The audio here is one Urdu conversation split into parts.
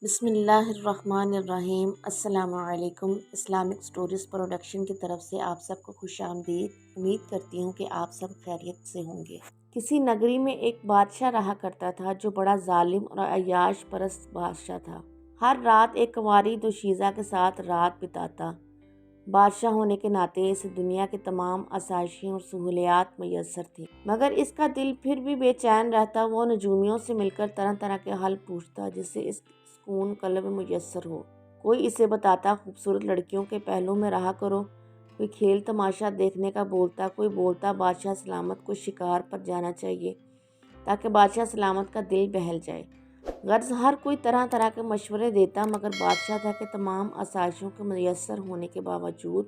بسم اللہ الرحمن الرحیم۔ السلام علیکم۔ اسلامک سٹوریز پروڈکشن کی طرف سے آپ سب کو خوش آمدید۔ امید کرتی ہوں کہ آپ سب خیریت سے ہوں گے۔ کسی نگری میں ایک بادشاہ رہا کرتا تھا جو بڑا ظالم اور عیاش پرست بادشاہ تھا۔ ہر رات ایک کنواری دوشیزہ کے ساتھ رات بتاتا۔ بادشاہ ہونے کے ناطے اسے دنیا کے تمام آسائشیں اور سہولیات میسر تھیں، مگر اس کا دل پھر بھی بے چین رہتا۔ وہ نجومیوں سے مل کر طرح طرح کے حل پوچھتا جس سے اس سکون قلب میسر ہو۔ کوئی اسے بتاتا خوبصورت لڑکیوں کے پہلو میں رہا کرو، کوئی کھیل تماشا دیکھنے کا بولتا، کوئی بولتا بادشاہ سلامت کو شکار پر جانا چاہیے تاکہ بادشاہ سلامت کا دل بہل جائے۔ غرض ہر کوئی طرح طرح کے مشورے دیتا، مگر بادشاہ تھا کہ تمام آسائشوں کے میسر ہونے کے باوجود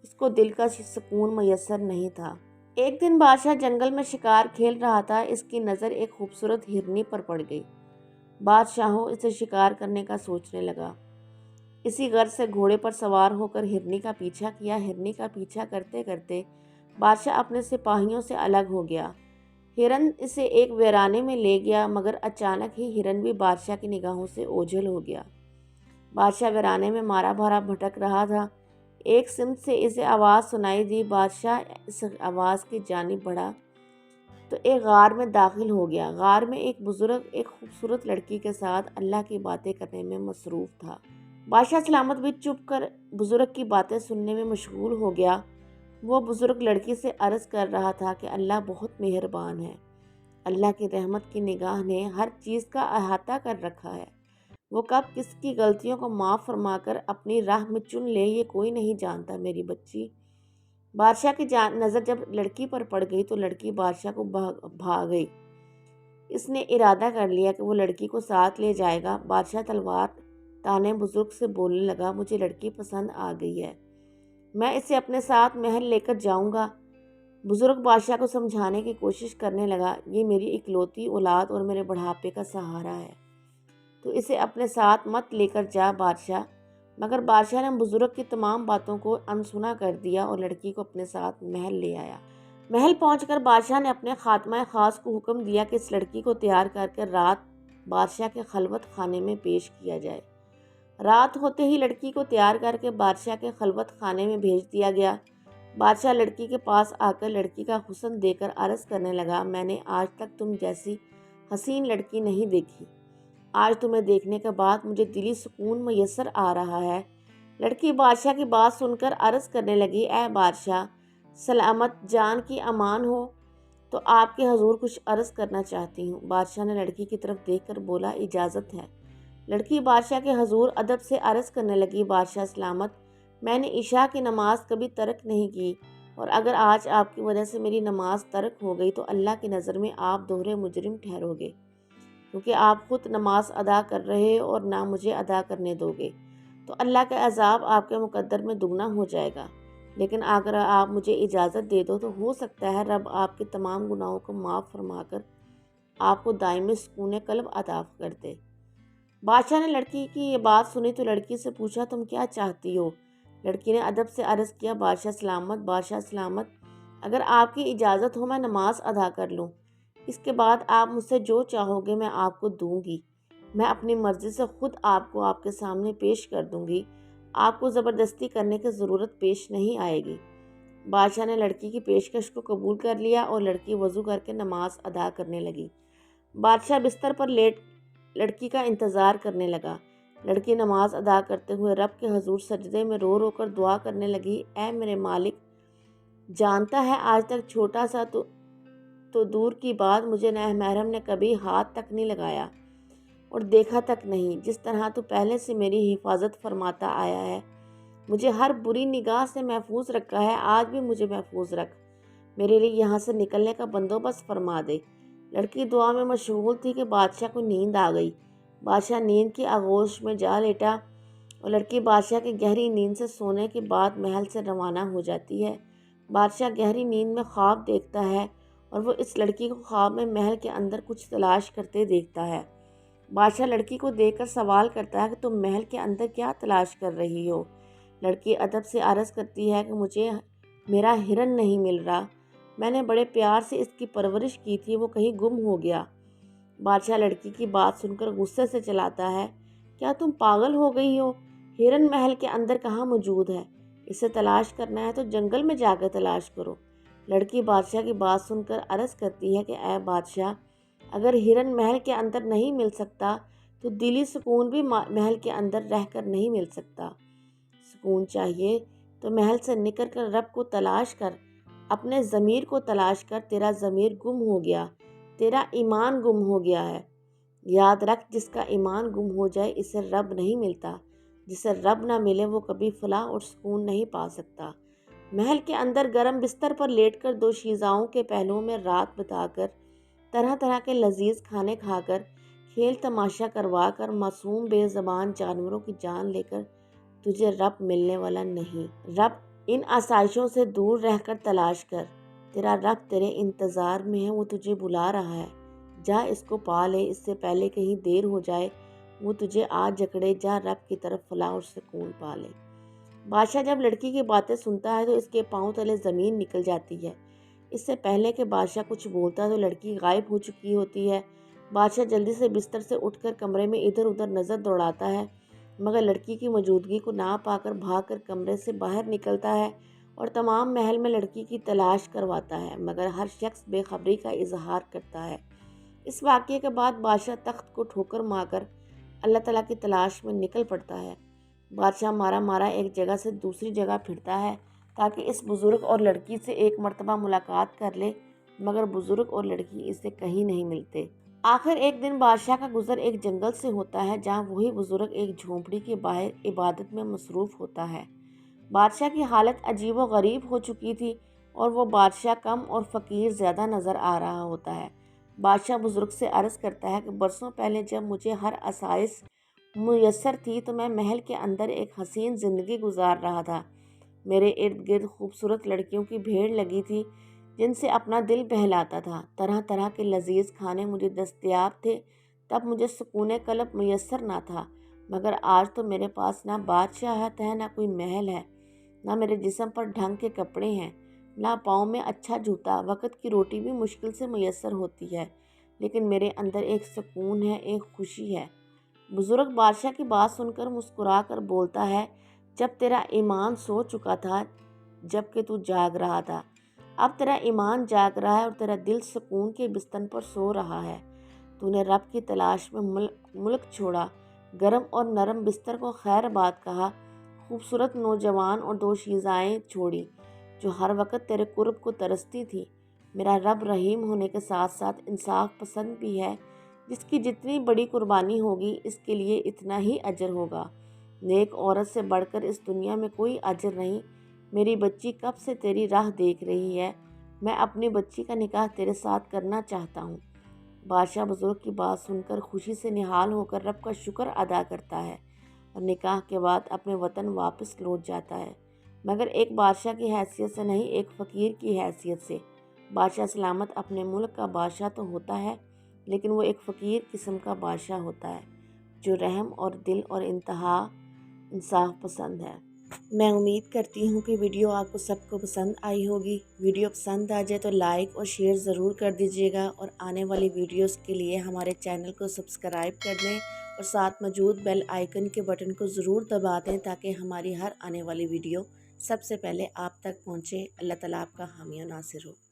اس کو دل کا سکون میسر نہیں تھا۔ ایک دن بادشاہ جنگل میں شکار کھیل رہا تھا۔ اس کی نظر ایک خوبصورت ہرنی پر پڑ گئی۔ بادشاہوں اسے شکار کرنے کا سوچنے لگا۔ اسی غرض سے گھوڑے پر سوار ہو کر ہرنی کا پیچھا کیا۔ ہرنی کا پیچھا کرتے کرتے بادشاہ اپنے سپاہیوں سے الگ ہو گیا۔ ہرن اسے ایک ویرانے میں لے گیا، مگر اچانک ہی ہرن بھی بادشاہ کی نگاہوں سے اوجھل ہو گیا۔ بادشاہ ویرانے میں مارا بھرا بھٹک رہا تھا۔ ایک سمت سے اسے آواز سنائی دی۔ بادشاہ اس آواز کی جانب بڑھا تو ایک غار میں داخل ہو گیا۔ غار میں ایک بزرگ ایک خوبصورت لڑکی کے ساتھ اللہ کی باتیں کرنے میں مصروف تھا۔ بادشاہ سلامت بھی چپ کر بزرگ کی باتیں سننے میں مشغول ہو گیا۔ وہ بزرگ لڑکی سے عرض کر رہا تھا کہ اللہ بہت مہربان ہے۔ اللہ کی رحمت کی نگاہ نے ہر چیز کا احاطہ کر رکھا ہے۔ وہ کب کس کی غلطیوں کو معاف فرما کر اپنی راہ میں چن لے یہ کوئی نہیں جانتا میری بچی۔ بادشاہ کی نظر جب لڑکی پر پڑ گئی تو لڑکی بادشاہ کو بھا گئی۔ اس نے ارادہ کر لیا کہ وہ لڑکی کو ساتھ لے جائے گا۔ بادشاہ تلوار تانے بزرگ سے بولنے لگا، مجھے لڑکی پسند آ گئی ہے، میں اسے اپنے ساتھ محل لے کر جاؤں گا۔ بزرگ بادشاہ کو سمجھانے کی کوشش کرنے لگا، یہ میری اکلوتی اولاد اور میرے بڑھاپے کا سہارا ہے، تو اسے اپنے ساتھ مت لے کر جا بادشاہ۔ مگر بادشاہ نے بزرگ کی تمام باتوں کو انسنا کر دیا اور لڑکی کو اپنے ساتھ محل لے آیا۔ محل پہنچ کر بادشاہ نے اپنے خادمہ خاص کو حکم دیا کہ اس لڑکی کو تیار کر کے رات بادشاہ کے خلوت خانے میں پیش کیا جائے۔ رات ہوتے ہی لڑکی کو تیار کر کے بادشاہ کے خلوت خانے میں بھیج دیا گیا۔ بادشاہ لڑکی کے پاس آ کر لڑکی کا حسن دے کر عرض کرنے لگا، میں نے آج تک تم جیسی حسین لڑکی نہیں دیکھی، آج تمہیں دیکھنے کے بعد مجھے دلی سکون میسر آ رہا ہے۔ لڑکی بادشاہ کی بات سن کر عرض کرنے لگی، اے بادشاہ سلامت جان کی امان ہو، تو آپ کے حضور کچھ عرض کرنا چاہتی ہوں۔ بادشاہ نے لڑکی کی طرف دیکھ کر بولا، اجازت ہے۔ لڑکی بادشاہ کے حضور ادب سے عرض کرنے لگی، بادشاہ سلامت میں نے عشاء کی نماز کبھی ترک نہیں کی، اور اگر آج آپ کی وجہ سے میری نماز ترک ہو گئی تو اللہ کی نظر میں آپ دوہرے مجرم ٹھہرو گے، کیونکہ آپ خود نماز ادا کر رہے اور نہ مجھے ادا کرنے دو گے، تو اللہ کا عذاب آپ کے مقدر میں دگنا ہو جائے گا۔ لیکن اگر آپ مجھے اجازت دے دو تو ہو سکتا ہے رب آپ کے تمام گناہوں کو معاف فرما کر آپ کو دائمی سکون قلب عطا کر دے۔ بادشاہ نے لڑکی کی یہ بات سنی تو لڑکی سے پوچھا، تم کیا چاہتی ہو؟ لڑکی نے ادب سے عرض کیا، بادشاہ سلامت بادشاہ سلامت اگر آپ کی اجازت ہو میں نماز ادا کر لوں، اس کے بعد آپ مجھ سے جو چاہو گے میں آپ کو دوں گی، میں اپنی مرضی سے خود آپ کو آپ کے سامنے پیش کر دوں گی، آپ کو زبردستی کرنے کی ضرورت پیش نہیں آئے گی۔ بادشاہ نے لڑکی کی پیشکش کو قبول کر لیا اور لڑکی وضو کر کے نماز ادا کرنے لگی۔ بادشاہ بستر پر لیٹ لڑکی کا انتظار کرنے لگا۔ لڑکی نماز ادا کرتے ہوئے رب کے حضور سجدے میں رو رو کر دعا کرنے لگی، اے میرے مالک، جانتا ہے آج تک چھوٹا سا تو دور کی بات مجھے نامحرم نے کبھی ہاتھ تک نہیں لگایا اور دیکھا تک نہیں، جس طرح تو پہلے سے میری حفاظت فرماتا آیا ہے، مجھے ہر بری نگاہ سے محفوظ رکھا ہے، آج بھی مجھے محفوظ رکھ، میرے لیے یہاں سے نکلنے کا بندوبست فرما دے۔ لڑکی دعا میں مشغول تھی کہ بادشاہ کو نیند آ گئی۔ بادشاہ نیند کی آغوش میں جا لیٹا اور لڑکی بادشاہ کی گہری نیند سے سونے کے بعد محل سے روانہ ہو جاتی ہے۔ بادشاہ گہری نیند میں خواب دیکھتا ہے اور وہ اس لڑکی کو خواب میں محل کے اندر کچھ تلاش کرتے دیکھتا ہے۔ بادشاہ لڑکی کو دیکھ کر سوال کرتا ہے کہ تم محل کے اندر کیا تلاش کر رہی ہو؟ لڑکی ادب سے عرض کرتی ہے کہ مجھے میرا ہرن نہیں مل رہا، میں نے بڑے پیار سے اس کی پرورش کی تھی، وہ کہیں گم ہو گیا۔ بادشاہ لڑکی کی بات سن کر غصے سے چلاتا ہے کیا تم پاگل ہو گئی ہو؟ ہرن محل کے اندر کہاں موجود ہے؟ اسے تلاش کرنا ہے تو جنگل میں جا کر تلاش کرو۔ لڑکی بادشاہ کی بات سن کر عرض کرتی ہے کہ اے بادشاہ، اگر ہرن محل کے اندر نہیں مل سکتا تو دلی سکون بھی محل کے اندر رہ کر نہیں مل سکتا۔ سکون چاہیے تو محل سے نکل کر رب کو تلاش کر، اپنے ضمیر کو تلاش کر۔ تیرا ضمیر گم ہو گیا، تیرا ایمان گم ہو گیا ہے۔ یاد رکھ، جس کا ایمان گم ہو جائے اسے رب نہیں ملتا، جسے رب نہ ملے وہ کبھی فلاح اور سکون نہیں پا سکتا۔ محل کے اندر گرم بستر پر لیٹ کر دوشیزاؤں کے پہلوؤں میں رات بتا کر، طرح طرح کے لذیذ کھانے کھا کر، کھیل تماشا کروا کر، معصوم بے زبان جانوروں کی جان لے کر تجھے رب ملنے والا نہیں۔ رب ان آسائشوں سے دور رہ کر تلاش کر، تیرا رب تیرے انتظار میں ہے، وہ تجھے بلا رہا ہے۔ جا اس کو پا لے، اس سے پہلے کہیں دیر ہو جائے، وہ تجھے آ جکڑے۔ جا رب کی طرف فلاح اور سکون پا لے۔ بادشاہ جب لڑکی کی باتیں سنتا ہے تو اس کے پاؤں تلے زمین نکل جاتی ہے۔ اس سے پہلے کہ بادشاہ کچھ بولتا تو لڑکی غائب ہو چکی ہوتی ہے۔ بادشاہ جلدی سے بستر سے اٹھ کر کمرے میں ادھر ادھر نظر دوڑاتا ہے، مگر لڑکی کی موجودگی کو نہ پا کر بھاگ کر کمرے سے باہر نکلتا ہے اور تمام محل میں لڑکی کی تلاش کرواتا ہے، مگر ہر شخص بے خبری کا اظہار کرتا ہے۔ اس واقعے کے بعد بادشاہ تخت کو ٹھوکر مار کر اللہ تعالیٰ کی تلاش میں نکل پڑتا ہے۔ بادشاہ مارا مارا ایک جگہ سے دوسری جگہ پھرتا ہے تاکہ اس بزرگ اور لڑکی سے ایک مرتبہ ملاقات کر لے، مگر بزرگ اور لڑکی اسے کہیں نہیں ملتے۔ آخر ایک دن بادشاہ کا گزر ایک جنگل سے ہوتا ہے جہاں وہی بزرگ ایک جھونپڑی کے باہر عبادت میں مصروف ہوتا ہے۔ بادشاہ کی حالت عجیب و غریب ہو چکی تھی اور وہ بادشاہ کم اور فقیر زیادہ نظر آ رہا ہوتا ہے۔ بادشاہ بزرگ سے عرض کرتا ہے کہ برسوں پہلے جب مجھے ہر آسائش میسر تھی تو میں محل کے اندر ایک حسین زندگی گزار رہا تھا۔ میرے ارد گرد خوبصورت لڑکیوں کی بھیڑ لگی تھی جن سے اپنا دل بہلاتا تھا۔ طرح طرح کے لذیذ کھانے مجھے دستیاب تھے۔ تب مجھے سکون قلب میسر نہ تھا، مگر آج تو میرے پاس نہ بادشاہت ہے، نہ کوئی محل ہے، نہ میرے جسم پر ڈھنگ کے کپڑے ہیں، نہ پاؤں میں اچھا جوتا۔ وقت کی روٹی بھی مشکل سے میسر ہوتی ہے، لیکن میرے اندر ایک سکون ہے، ایک خوشی ہے۔ بزرگ بادشاہ کی بات سن کر مسکرا کر بولتا ہے، جب تیرا ایمان سو چکا تھا، جب کہ تو جاگ رہا تھا، اب تیرا ایمان جاگ رہا ہے اور تیرا دل سکون کے بستر پر سو رہا ہے۔ تو نے رب کی تلاش میں ملک چھوڑا، گرم اور نرم بستر کو خیر بات کہا، خوبصورت نوجوان اور دوشیزائیں چھوڑی جو ہر وقت تیرے قرب کو ترستی تھی۔ میرا رب رحیم ہونے کے ساتھ ساتھ انصاف پسند بھی ہے، جس کی جتنی بڑی قربانی ہوگی اس کے لیے اتنا ہی اجر ہوگا۔ نیک عورت سے بڑھ کر اس دنیا میں کوئی اجر نہیں۔ میری بچی کب سے تیری راہ دیکھ رہی ہے، میں اپنی بچی کا نکاح تیرے ساتھ کرنا چاہتا ہوں۔ بادشاہ بزرگ کی بات سن کر خوشی سے نہال ہو کر رب کا شکر ادا کرتا ہے اور نکاح کے بعد اپنے وطن واپس لوٹ جاتا ہے، مگر ایک بادشاہ کی حیثیت سے نہیں، ایک فقیر کی حیثیت سے۔ بادشاہ سلامت اپنے ملک کا بادشاہ تو ہوتا ہے، لیکن وہ ایک فقیر قسم کا بادشاہ ہوتا ہے جو رحم اور دل اور انتہا انصاف پسند ہے۔ میں امید کرتی ہوں کہ ویڈیو آپ کو سب کو پسند آئی ہوگی۔ ویڈیو پسند آ جائے تو لائک اور شیئر ضرور کر دیجیے گا، اور آنے والی ویڈیوز کے لیے ہمارے چینل کو سبسکرائب کر لیں اور ساتھ موجود بیل آئیکن کے بٹن کو ضرور دبا دیں تاکہ ہماری ہر آنے والی ویڈیو سب سے پہلے آپ تک پہنچے۔ اللہ تعالیٰ آپ کا حامی و ناصر ہو۔